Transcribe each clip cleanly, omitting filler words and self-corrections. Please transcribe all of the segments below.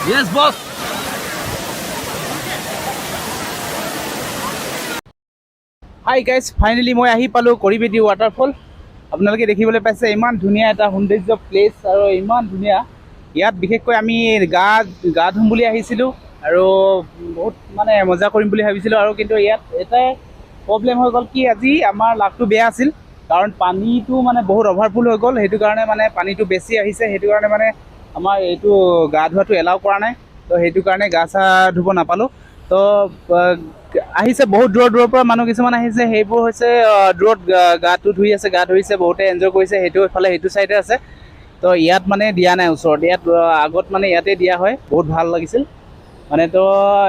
Yes, boss. Hi guys, finally মই আহি পালো কৰিবেদি waterfall. আপোনালোকে দেখিবলৈ পাইছে ইমান ধুনীয়া এটা সৌন্দৰ্য প্লেচ আৰু ইমান ধুনীয়া ইয়াত বিশেষকৈ আমি গা ধুম বুলি আহিছিলোঁ আৰু বহুত মানে মজা কৰিম বুলি ভাবিছিলোঁ আৰু কিন্তু ইয়াত এটাই প্ৰব্লেম হৈ গ'ল কি আজি আমাৰ লাকটো বেয়া আছিল কাৰণ পানীটো মানে বহুত অভাৰফুল হৈ গ'ল সেইটো কাৰণে মানে পানীটো বেছি আহিছে সেইটো কাৰণে মানে আমাৰ এইটো গা ধোৱাটো এলাউ কৰা নাই তো সেইটো কাৰণে গা চা ধুব নাপালোঁ তো আহিছে বহুত দূৰৰ পৰা মানুহ কিছুমান আহিছে সেইবোৰ হৈছে দূৰত গাটো ধুই আছে গা ধুইছে বহুতে এনজয় কৰিছে সেইটো এফালে সেইটো চাইডে আছে তো ইয়াত মানে দিয়া নাই ওচৰত ইয়াত আগত মানে ইয়াতে দিয়া হয় বহুত ভাল লাগিছিল মানে তো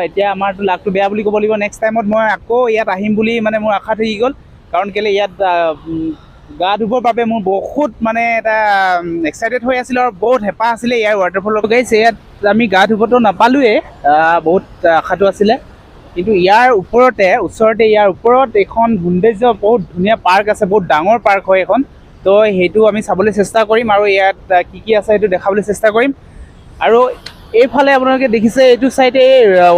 এতিয়া আমাৰতো লাকটো বেয়া বুলি ক'ব লাগিব নেক্সট টাইমত মই আকৌ ইয়াত আহিম বুলি মানে মোৰ আশা থাকি গ'ল কাৰণ কেলৈ ইয়াত গা ধুবৰ বাবে মোৰ বহুত মানে এটা এক্সাইটেড হৈ আছিল আৰু বহুত হেঁপাহ আছিলে ইয়াৰ ৱাটাৰফলত গাইছে ইয়াত আমি গা ধুবতো নাপালোঁৱেই বহুত আশাটো আছিলে কিন্তু ইয়াৰ ওচৰতে ইয়াৰ ওপৰত এখন সৌন্দৰ্য বহুত ধুনীয়া পাৰ্ক আছে বহুত ডাঙৰ পাৰ্ক হয় এখন তো সেইটো আমি চাবলৈ চেষ্টা কৰিম আৰু ইয়াত কি আছে সেইটো দেখাবলৈ চেষ্টা কৰিম আৰু এইফালে আপোনালোকে দেখিছে এইটো চাইডে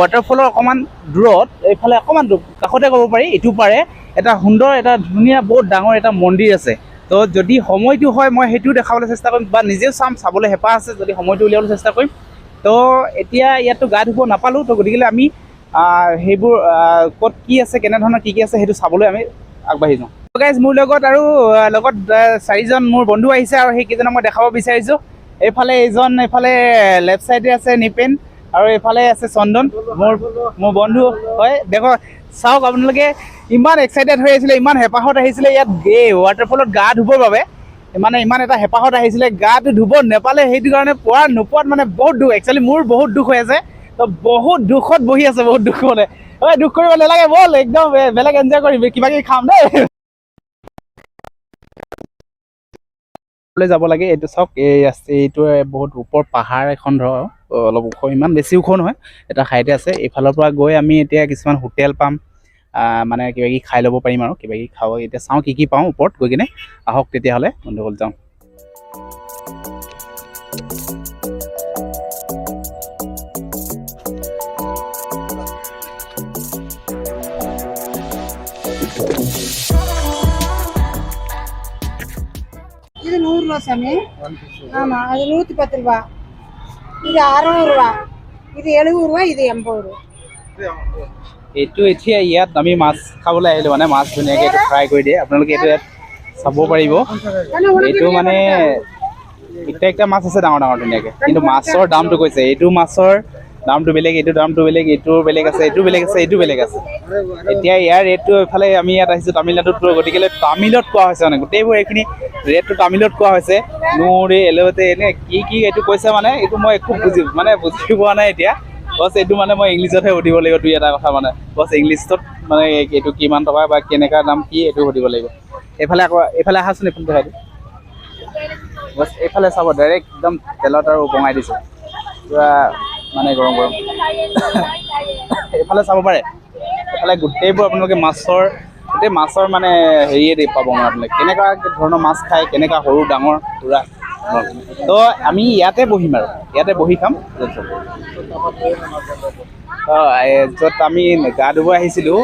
ৱাটাৰফলৰ অকণমান দূৰত এইফালে অকণমান কাষতে ক'ব পাৰি এইটো পাৰে এটা সুন্দৰ এটা ধুনীয়া বহুত ডাঙৰ এটা মন্দিৰ আছে তো যদি সময়টো হয় মই সেইটো দেখাবলৈ চেষ্টা কৰিম বা নিজেও চাবলৈ হেঁপাহ আছে যদি সময়টো উলিয়াবলৈ চেষ্টা কৰিম তো এতিয়া ইয়াততো গা ধুব নাপালোঁ তো গতিকে আমি সেইবোৰ ক'ত কি আছে কেনেধৰণৰ কি আছে সেইটো চাবলৈ আমি আগবাঢ়ি যাওঁ গাইজ মোৰ লগত আৰু লগত 4জন মোৰ বন্ধু আহিছে আৰু সেইকেইজনক মই দেখাব বিচাৰিছোঁ এইফালে এইফালে লেফ্ট চাইডে আছে নিপেন আৰু এইফালে আছে চন্দন মোৰ বন্ধু হয় দেখক চাওক আপোনালোকে ইমান এক্সাইটেড হৈ আছিলে ইমান হেঁপাহত আহিছিলে ইয়াত ৱাটাৰফলত গা ধুবৰ বাবে মানে ইমান এটা হেঁপাহত আহিছিলে গাটো ধুব নাপালে সেইটো কাৰণে নোপোৱাত মানে বহুত দুখ একচুৱেলি মোৰ বহুত দুখ হৈ আছে তো বহুত দুখত বহি আছে বহুত দুখ মানে ঐ দুখ কৰিব নালাগে ব'ল একদম বেলেগ এনজয় কৰিবি কিবা কিবি খাম দেই যাব লাগে এইটো চাওক এইটো বহুত ওপৰ পাহাৰ এখন ধৰক অলপ ওখ ইমান বেছি ওখ নহয় এটা ঠাইতে আছে এইফালৰ পৰা গৈ আমি এতিয়া কিছুমান হোটেল পাম মানে কিবা কিবি খাই ল'ব পাৰিম আৰু কিবা কিবি খাব এতিয়া চাওঁ কি পাওঁ ওপৰত গৈ কিনে আহক তেতিয়াহ'লে বন্ধুসকল যাওঁ இது 100 ரூபாய் சாமி ஆமா அது 110 ரூபாய் இது 600 ரூபாய் இது 70 ரூபாய் இது 80 ரூபாய் এইটো এতিয়া ইয়াত আমি মাছ খাবলৈ আহিলোঁ মানে মাছ ধুনীয়াকৈ এইটো ফ্ৰাই কৰি দিয়ে আপোনালোকে এইটো ইয়াত চাব পাৰিব এইটো মানে একটা মাছ আছে ডাঙৰ ডাঙৰ ধুনীয়াকৈ কিন্তু মাছৰ দামটো কৈছে এইটো মাছৰ দামটো বেলেগ এইটো দামটো বেলেগ এইটোৰ বেলেগ আছে এইটো বেলেগ আছে এইটো বেলেগ আছে এতিয়া ইয়াৰ ৰেটটো এইফালে আমি ইয়াত আহিছোঁ তামিলনাডুত গতিকে তামিলত কোৱা হৈছে মানে গোটেইবোৰ এইখিনি ৰেটটো তামিলত কোৱা হৈছে নোৰে এলেৱতে এনে কি এইটো কৈছে মানে এইটো মই একো বুজি পোৱা নাই এতিয়া বছ এইটো মানে মই ইংলিছতহে সুধিব লাগিব দুই এটা কথা মানে বছ ইংলিছত মানে এইটো কিমান টকা বা কেনেকুৱা দাম কি এইটো সুধিব লাগিব এইফালে আহাচোন এইফালে দেখাই দিওঁ বছ এইফালে চাব ডাইৰেক্ট একদম তেলত আৰু বঙাই দিছে পুৰা মানে গৰম এইফালে চাব পাৰে এইফালে গোটেইবোৰ আপোনালোকে গোটেই মাছৰ মানে হেৰিয়ে পাব মানে আপোনালোকে কেনেকুৱা ধৰণৰ মাছ খায় কেনেকুৱা সৰু ডাঙৰ পুৰা তো আমি ইয়াতে বহিম আৰু ইয়াতে বহি খাম য'ত আমি গা ধুব আহিছিলোঁ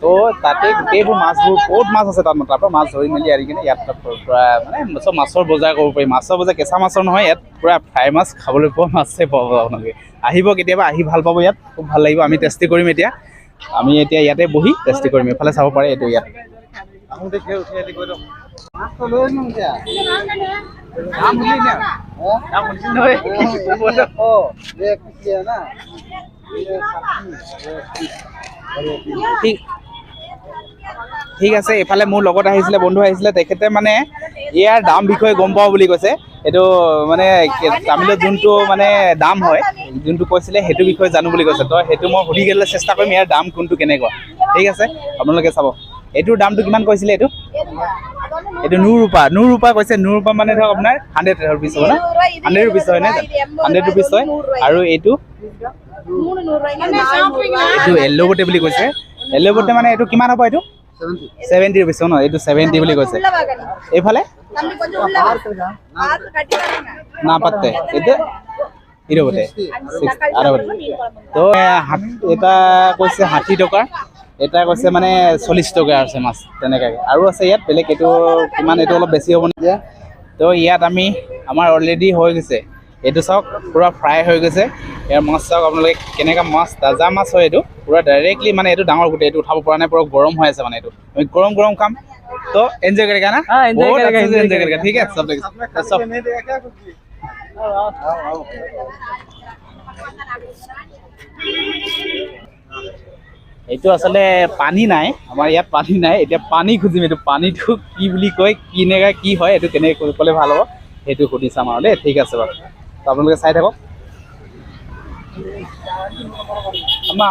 তো তাতে গোটেইবোৰ মাছবোৰ বহুত মাছ আছে তাত তাৰপৰা মাছ ধৰি মেলি আনি কিনে ইয়াত পূৰা মানে চব মাছৰ বজাৰ কৰিব পাৰি মাছৰ বজাৰ কেঁচা মাছৰ নহয় ইয়াত পূৰা ফ্ৰাই মাছ খাবলৈ পোৱা মাছে পাব আপোনালোকে আহিব কেতিয়াবা আহি ভাল পাব ইয়াত খুব ভাল লাগিব আমি টেষ্টি কৰিম আমি এতিয়া ইয়াতে বহি টেষ্টি কৰিম এইফালে চাব পাৰে এইটো ইয়াত ঠিক আছে এইফালে মোৰ লগত আহিছিলে বন্ধু আহিছিলে তেখেতে মানে ইয়াৰ দাম বিষয়ে গম পাওঁ বুলি কৈছে এইটো মানে তামিলত যোনটো মানে দাম হয় যোনটো কৈছিলে সেইটো বিষয়ে জানো বুলি কৈছে তো সেইটো মই সুধি গ'লে চেষ্টা কৰিম ইয়াৰ দাম কোনটো কেনেকুৱা ঠিক আছে আপোনালোকে চাব এইটোৰ দামটো কিমান কৈছিলে এইটো 100 ৰূপা কৈছে 100 ৰূপা মানে ধৰক আপোনাৰ 100 ৰুপিজ হ'ব ন 100 ৰুপিজ হয় নে 100 ৰুপিজ হয় আৰু এইটো এল্লোবটে বুলি কৈছে এল্লোবটে মানে এইটো কিমান হ'ব এইটো 70 ৰুপিজ ন এইটো 70 বুলি কৈছে এইফালে না পাতে এইটো ইৰবতে তো এটা কৈছে 60 টকা, এটা কৈছে মানে 40 টকা আছে মাছ তেনেকৈ। আৰু আছে ইয়াত বেলেগ, এইটো কিমান, এইটো অলপ বেছি হ'ব নেকি। তো ইয়াত আমাৰ অলৰেডি হৈ গৈছে, এইটো চাওক পূৰা ফ্ৰাই হৈ গৈছে। ইয়াৰ মাছ চাওক আপোনালোকে কেনেকুৱা মাছ, তাজা মাছ হয় এইটো, পূৰা ডাইৰেক্টলি মানে এইটো ডাঙৰ গোটেই, এইটো উঠাব পৰা নাই, পূৰা গৰম হৈ আছে মানে এইটো। আমি গৰম গৰম খাম তো এনজয় কৰেগা না, বহুত এনজয় কৰেগা, ঠিক আছে সব সব। এইটো আচলতে পানী নাই, আমাৰ ইয়াত পানী নাই, এতিয়া পানী খুজিম। এইটো পানীটো কি বুলি কয়, কেনেকৈ কি হয়, এইটো কেনেকৈ ক'লে ভাল হ'ব সেইটো সুধি চাম আৰু দেই, ঠিক আছে বাৰু। তো আপোনালোকে চাই থাকক। అమ్మా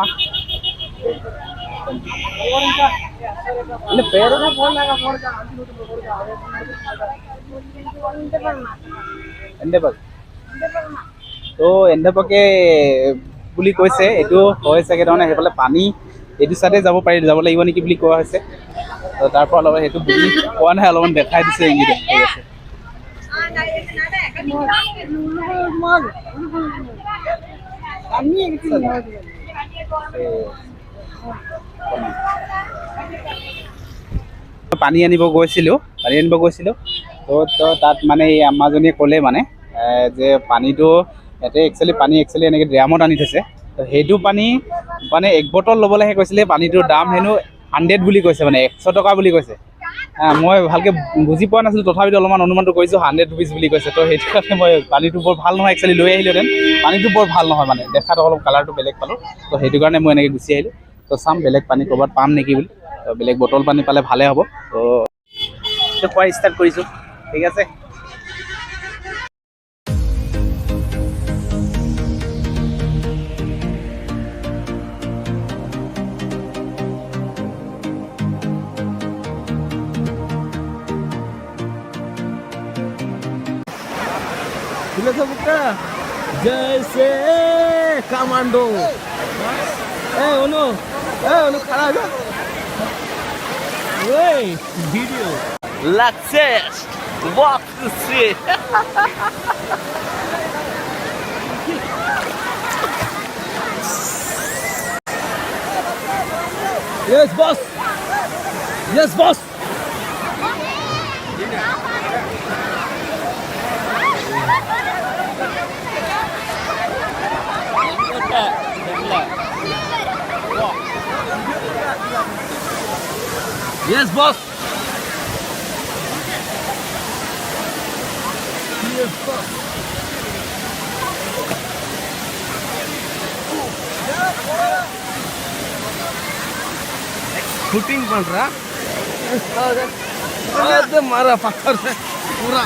పేరు ఎండపক তো ఎండপকে বুলি কৈছে, এইটো হয় চাগে তাৰমানে সেইফালে পানী এইটো চাইডে যাব লাগিব নেকি বুলি কোৱা হৈছে। তো তাৰ পৰা অলপ সেইটো বুজি পোৱা নাই, অলপমান দেখাই দিছে ইংগিতে, ঠিক আছে। পানী আনিব গৈছিলোঁ তো তাত মানে এই আম্মাজনীয়ে ক'লে মানে যে পানীটো ইয়াতে একচুৱেলি এনেকৈ ড্ৰামত আনি থৈছে। তো সেইটো পানী মানে 1 বটল ল'বলৈহে কৈছিলে, পানীটোৰ দাম হেনো 100 বুলি কৈছে, মানে 100 টকা বুলি কৈছে। মই ভালকৈ বুজি পোৱা নাছিলোঁ, তথাপিতো অলপমান অনুমানটো কৰিছোঁ 100 ৰুপিজ বুলি কৈছে। তো সেইটো কাৰণে মই পানীটো বৰ ভাল নহয় একচুৱেলি লৈ আহিলোঁহেঁতেন, পানীটো বৰ ভাল নহয় মানে, দেখাত অলপ কালাৰটো বেলেগ পালোঁ। তো সেইটো কাৰণে মই এনেকৈ গুচি আহিলোঁ। তো চাম বেলেগ পানী ক'ৰবাত পাম নেকি বুলি, তো বেলেগ বটল পানী পালে ভালে হ'ব। তো সেইটো খোৱা ষ্টাৰ্ট কৰিছোঁ, ঠিক আছে। जैसे कमांडो खड़ा हो वीडियो सक्सेस वॉक से yes boss Yes, boss. Yes, boss. Shooting बन रहा है मारा पत्थर से पूरा